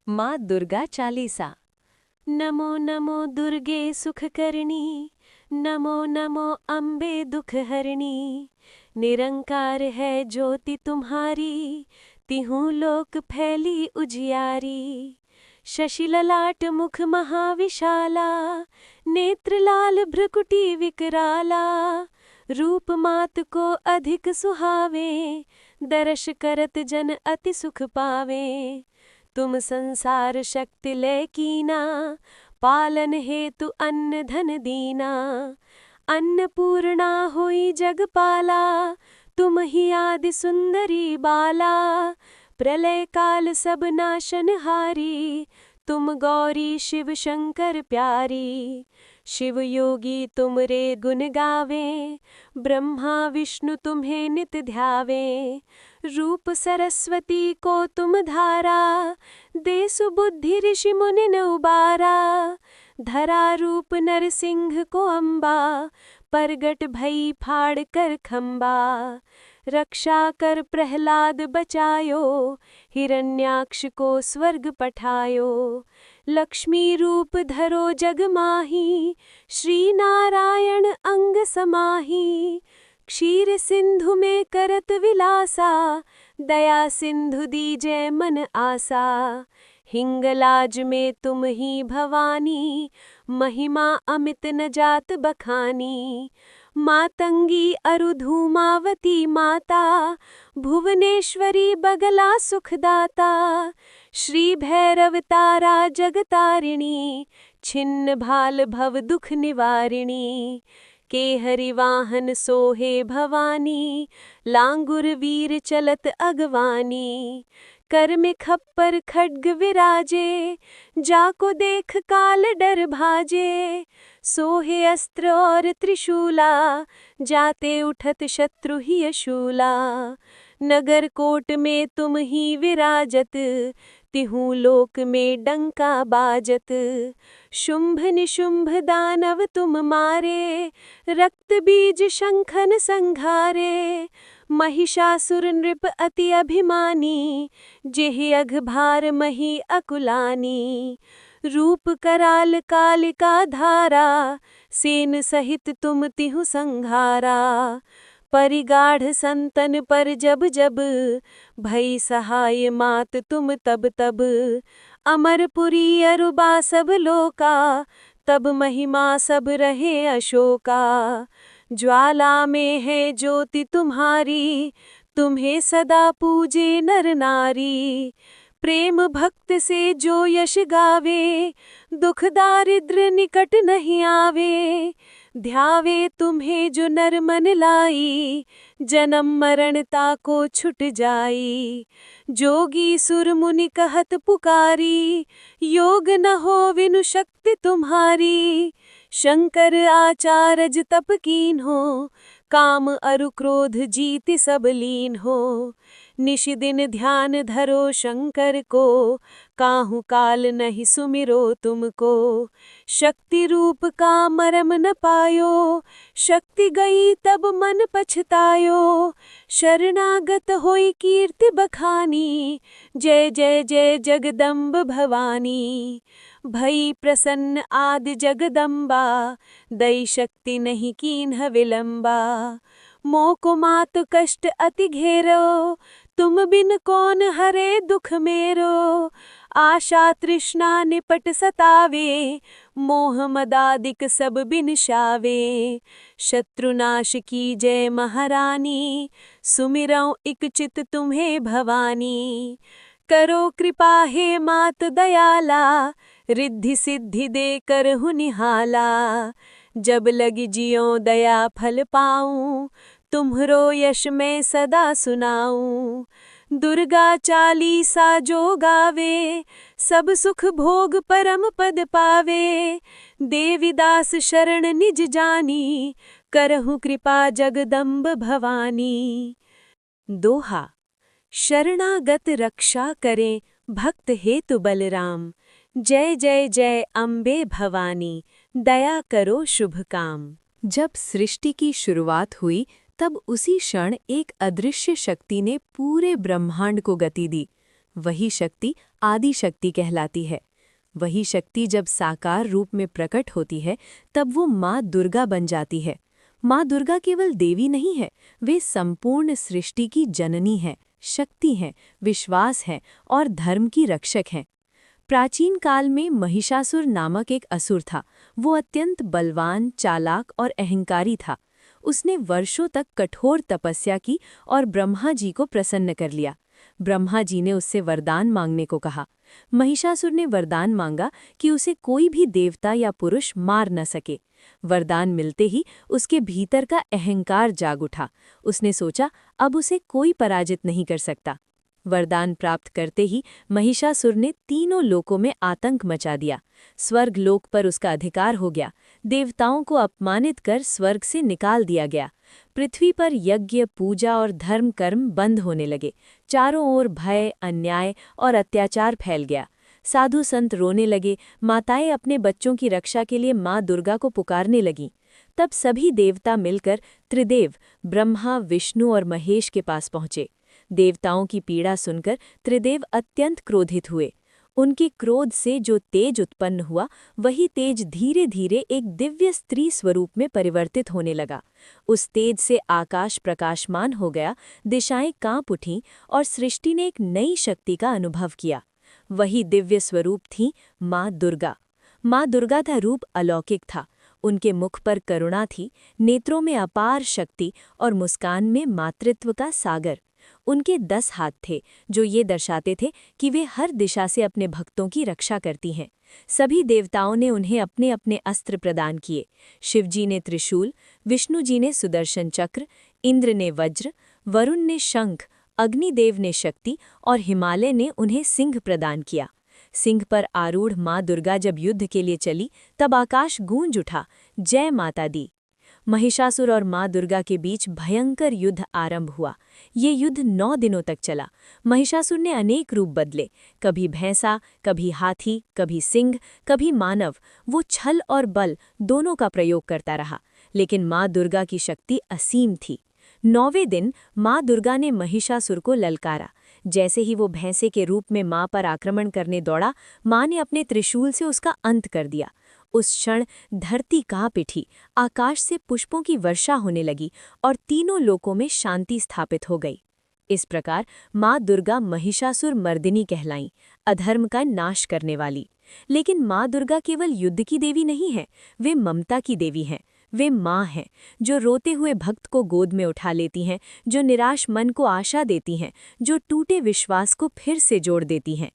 माँ दुर्गा चालीसा। नमो नमो दुर्गे सुखकर्णी, नमो नमो अम्बे दुखहरणी। निरंकार है ज्योति तुम्हारी, तिहूँ लोक फैली उजियारी। शशि ललाट मुख महाविशाला, नेत्र लाल भ्रुकुटी विकराला। रूप मात को अधिक सुहावे, दर्श करत जन अति सुख पावे। तुम संसार शक्ति लय कीना, पालन हेतु अन्न धन दीना। अन्नपूर्णा होई जगपाला, तुम ही आदि सुंदरी बाला। प्रलय काल सब नाशनहारी, तुम गौरी शिव शंकर प्यारी। शिव योगी तुमरे गुण गावे, ब्रह्मा विष्णु तुम्हें नित ध्यावे। रूप सरस्वती को तुम धारा, दे सुबुद्धि ऋषि मुनि न उबारा। धरा रूप नरसिंह को अम्बा, परगट भई फाड़ कर खम्बा। रक्षा कर प्रहलाद बचायो, हिरण्याक्ष को स्वर्ग पठायो। लक्ष्मी रूप धरो जग माही, श्री नारायण अंग समाही। क्षीर सिंधु में करत विलासा, दया सिंधु दीजै मन आसा। हिंगलाज में तुम ही भवानी, महिमा अमित न जात बखानी। मातंगी अरु धूमावती माता, भुवनेश्वरी बगला सुखदाता। श्री भैरव तारा जगतारिणी, छिन्न भाल भव दुख निवारिणी। केहरि वाहन सोहे भवानी, लांगुर वीर चलत अगवानी। कर में खप्पर खड्ग विराजे, जाको देख काल डर भाजे। सोहे अस्त्र और त्रिशूला, जाते उठत शत्रु ही अशूला। नगर कोट में तुम ही विराजत, तिहूँ लोक में डंका बाजत। शुंभ निशुंभ दानव तुम मारे, रक्त बीज शंखन संघारे। महिषासुर नृप अति अभिमानी, जेहि अघभार मही अकुलानी। रूप कराल कालिका धारा, सेन सहित तुम तिहु संघारा। परिगाढ़ संतन पर जब जब, भई सहाय मात तुम तब तब। अमरपुरी अरुबा सब लोका, तब महिमा सब रहे अशोका। ज्वाला में है ज्योति तुम्हारी, तुम्हें सदा पूजे नर नारी। प्रेम भक्त से जो यश गावे, दुख दारिद्र निकट नहीं आवे। ध्यावे तुम्हें जो नर मन लाई, जन्म मरण ताको छुट जाई। जोगी सुर मुनि कहत पुकारी, योग न हो विनु शक्ति तुम्हारी। शंकर आचारज तप कीन हो, काम अरु क्रोध जीति सब लीन हो। निश दिन ध्यान धरो शंकर को, काहू काल नहीं सुमिरो तुमको। शक्ति रूप का मरम न पायो, शक्ति गई तब मन पछतायो। शरणागत होई कीर्ति बखानी, जय जय जय जगदम्ब भवानी। भई प्रसन्न आदि जगदम्बा, दई शक्ति नहीं कीन्ह विलंबा। मोको मात कष्ट अति घेरो, तुम बिन कौन हरे दुख मेरो। आशा तृष्णा निपट सतावे, मोह मदादिक सब बिनशावे। शत्रुनाश की जय महारानी, सुमिरऊँ इक चित तुम्हें भवानी। करो कृपा हे मात दयाला, रिद्धि सिद्धि दे करहु निहाला। जब लगी जियो दया फल पाऊँ, तुम्हरो यश मैं सदा सुनाऊँ। दुर्गा चालीसा जो गावे, सब सुख भोग परम पद पावे। देवीदास शरण निज जानी, करहु कृपा जगदम्ब भवानी। दोहा। शरणागत रक्षा करें भक्त हेतु बलराम। जय जय जय अम्बे भवानी, दया करो शुभ काम। जब सृष्टि की शुरुआत हुई, तब उसी क्षण एक अदृश्य शक्ति ने पूरे ब्रह्मांड को गति दी। वही शक्ति आदि शक्ति कहलाती है। वही शक्ति जब साकार रूप में प्रकट होती है तब वो माँ दुर्गा बन जाती है। माँ दुर्गा केवल देवी नहीं है, वे संपूर्ण सृष्टि की जननी है, शक्ति हैं, विश्वास है और धर्म की रक्षक हैं। प्राचीन काल में महिषासुर नामक एक असुर था। वो अत्यंत बलवान, चालाक और अहंकारी था। उसने वर्षों तक कठोर तपस्या की और ब्रह्मा जी को प्रसन्न कर लिया। ब्रह्मा जी ने उससे वरदान मांगने को कहा। महिषासुर ने वरदान मांगा कि उसे कोई भी देवता या पुरुष मार न सके। वरदान मिलते ही उसके भीतर का अहंकार जाग उठा। उसने सोचा अब उसे कोई पराजित नहीं कर सकता। वरदान प्राप्त करते ही महिषासुर ने तीनों लोकों में आतंक मचा दिया। स्वर्ग लोक पर उसका अधिकार हो गया। देवताओं को अपमानित कर स्वर्ग से निकाल दिया गया। पृथ्वी पर यज्ञ, पूजा और धर्म कर्म बंद होने लगे। चारों ओर भय, अन्याय और अत्याचार फैल गया। साधु संत रोने लगे। माताएं अपने बच्चों की रक्षा के लिए माँ दुर्गा को पुकारने लगीं। तब सभी देवता मिलकर त्रिदेव ब्रह्मा, विष्णु और महेश के पास पहुंचे। देवताओं की पीड़ा सुनकर त्रिदेव अत्यंत क्रोधित हुए। उनके क्रोध से जो तेज उत्पन्न हुआ वही तेज धीरे धीरे एक दिव्य स्त्री स्वरूप में परिवर्तित होने लगा। उस तेज से आकाश प्रकाशमान हो गया, दिशाएं कांप उठीं और सृष्टि ने एक नई शक्ति का अनुभव किया। वही दिव्य स्वरूप थी माँ दुर्गा। माँ दुर्गा का रूप अलौकिक था। उनके मुख पर करुणा थी, नेत्रों में अपार शक्ति और मुस्कान में मातृत्व का सागर। उनके 10 हाथ थे जो ये दर्शाते थे कि वे हर दिशा से अपने भक्तों की रक्षा करती हैं। सभी देवताओं ने उन्हें अपने अपने अस्त्र प्रदान किए। शिवजी ने त्रिशूल, विष्णु जी ने सुदर्शन चक्र, इंद्र ने वज्र, वरुण ने शंख, अग्निदेव ने शक्ति और हिमालय ने उन्हें सिंह प्रदान किया। सिंह पर आरूढ़ माँ दुर्गा जब युद्ध के लिए चली तब आकाश गूंज उठा, जय माता दी। महिषासुर और माँ दुर्गा के बीच भयंकर युद्ध आरंभ हुआ। ये युद्ध 9 दिनों तक चला। महिषासुर ने अनेक रूप बदले, कभी भैंसा, कभी हाथी, कभी सिंह, कभी मानव। वो छल और बल दोनों का प्रयोग करता रहा, लेकिन माँ दुर्गा की शक्ति असीम थी। 9वें दिन माँ दुर्गा ने महिषासुर को ललकारा। जैसे ही वो भैंसे के रूप में माँ पर आक्रमण करने दौड़ा, माँ ने अपने त्रिशूल से उसका अंत कर दिया। उस क्षण धरती कांप उठी, आकाश से पुष्पों की वर्षा होने लगी और तीनों लोकों में शांति स्थापित हो गई। इस प्रकार माँ दुर्गा महिषासुर मर्दिनी कहलाईं, अधर्म का नाश करने वाली। लेकिन माँ दुर्गा केवल युद्ध की देवी नहीं है, वे ममता की देवी हैं। वे माँ हैं जो रोते हुए भक्त को गोद में उठा लेती हैं, जो निराश मन को आशा देती हैं, जो टूटे विश्वास को फिर से जोड़ देती हैं।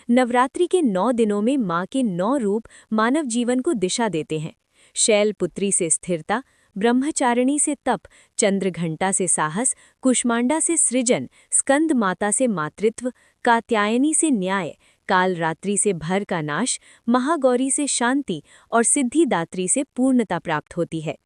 नवरात्रि के 9 दिनों में माँ के 9 रूप मानव जीवन को दिशा देते हैं। शैलपुत्री से स्थिरता, ब्रह्मचारिणी से तप, चंद्रघंटा से साहस, कुष्मांडा से सृजन, स्कंद माता से मातृत्व, कात्यायनी से न्याय, कालरात्रि से भर का नाश, महागौरी से शांति और सिद्धिदात्री से पूर्णता प्राप्त होती है।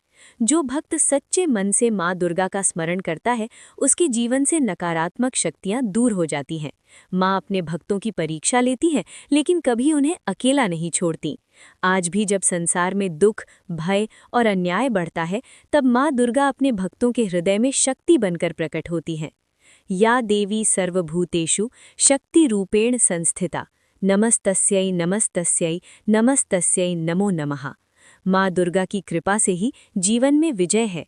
जो भक्त सच्चे मन से माँ दुर्गा का स्मरण करता है उसके जीवन से नकारात्मक शक्तियाँ दूर हो जाती हैं। माँ अपने भक्तों की परीक्षा लेती है लेकिन कभी उन्हें अकेला नहीं छोड़ती। आज भी जब संसार में दुख, भय और अन्याय बढ़ता है तब माँ दुर्गा अपने भक्तों के हृदय में शक्ति बनकर प्रकट होती हैं। या देवी सर्वभूतेषु शक्ति रूपेण संस्थिता, नमस्तस्यै नमस्तस्यै नमस्तस्यै नमो नमः। माँ दुर्गा की कृपा से ही जीवन में विजय है।